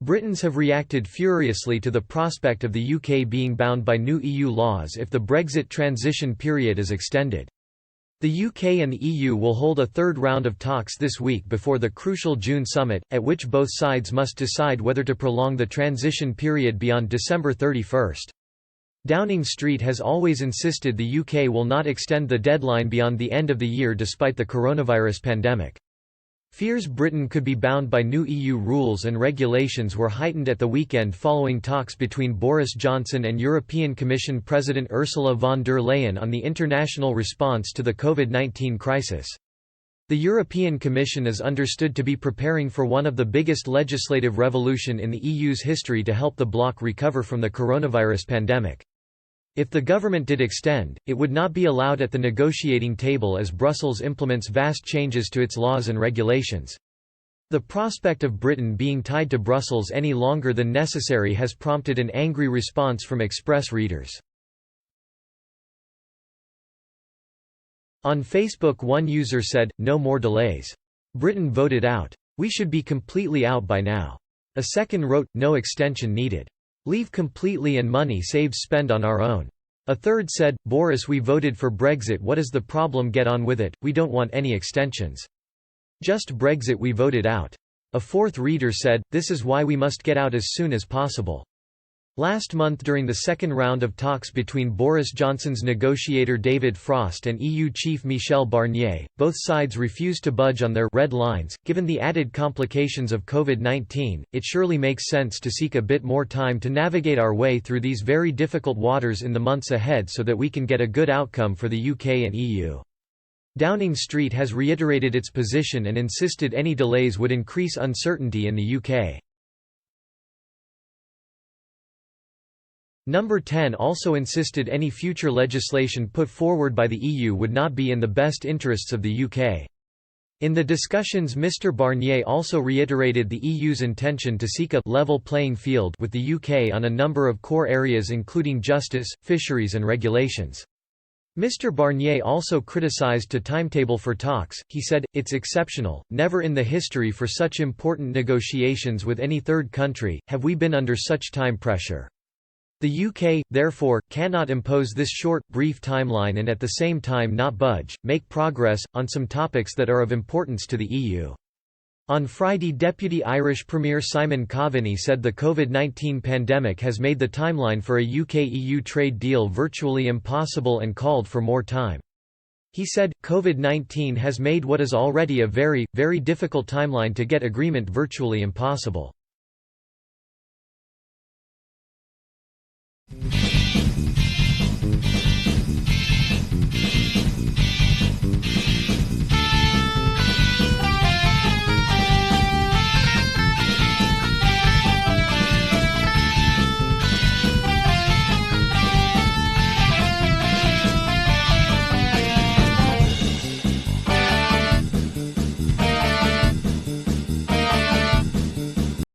Britons have reacted furiously to the prospect of the UK being bound by new EU laws if the Brexit transition period is extended. The UK and the EU will hold a third round of talks this week before the crucial June summit, at which both sides must decide whether to prolong the transition period beyond December 31. Downing Street has always insisted the UK will not extend the deadline beyond the end of the year despite the coronavirus pandemic. Fears Britain could be bound by new EU rules and regulations were heightened at the weekend following talks between Boris Johnson and European Commission President Ursula von der Leyen on the international response to the COVID-19 crisis. The European Commission is understood to be preparing for one of the biggest legislative revolution in the EU's history to help the bloc recover from the coronavirus pandemic. If the government did extend, it would not be allowed at the negotiating table as Brussels implements vast changes to its laws and regulations. The prospect of Britain being tied to Brussels any longer than necessary has prompted an angry response from Express readers. On Facebook, one user said, "No more delays. Britain voted out. We should be completely out by now." A second wrote, "No extension needed. Leave completely and money saved spend on our own." A third said, "Boris, we voted for Brexit, what is the problem, get on with it, we don't want any extensions. Just Brexit, we voted out." A fourth reader said, "This is why we must get out as soon as possible." Last month during the second round of talks between Boris Johnson's negotiator David Frost and EU chief Michel Barnier, both sides refused to budge on their red lines. Given the added complications of COVID-19, it surely makes sense to seek a bit more time to navigate our way through these very difficult waters in the months ahead so that we can get a good outcome for the UK and EU. Downing Street has reiterated its position and insisted any delays would increase uncertainty in the UK. Number 10 also insisted any future legislation put forward by the EU would not be in the best interests of the UK. In the discussions, Mr Barnier also reiterated the EU's intention to seek a level playing field with the UK on a number of core areas including justice, fisheries and regulations. Mr Barnier also criticised the timetable for talks. He said, "It's exceptional, never in the history for such important negotiations with any third country, have we been under such time pressure. The UK, therefore, cannot impose this short, brief timeline and at the same time not budge, make progress, on some topics that are of importance to the EU." On Friday, Deputy Irish Premier Simon Coveney said the COVID-19 pandemic has made the timeline for a UK-EU trade deal virtually impossible and called for more time. He said, "COVID-19 has made what is already a very, very difficult timeline to get agreement virtually impossible.